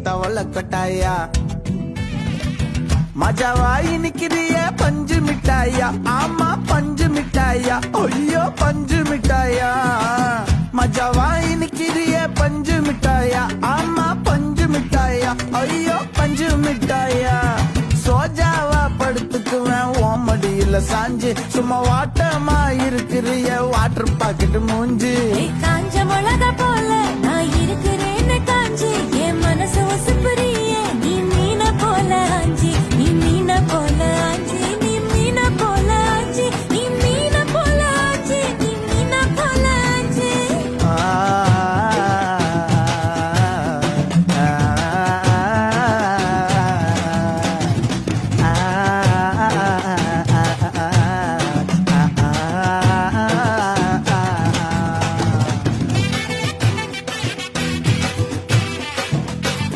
தவள கொட்டாயா மஜாவாய் நிக்கிறிய பஞ்சு மிட்டாயா ஆமா பஞ்சு மிட்டாயா ஐயோ பஞ்சு மிட்டாயா மஜாவாய் நிக்கிறிய பஞ்சு மிட்டாயா ஆமா பஞ்சு மிட்டாயா ஐயோ பஞ்சு மிட்டாயா சோஜாவா படுத்துக்குவேன் ஓமடியில சாஞ்சு சும்மா வாட்டமா இருக்கிறிய வாட்டர் பாக்கெட் மூஞ்சு காஞ்ச மிளகா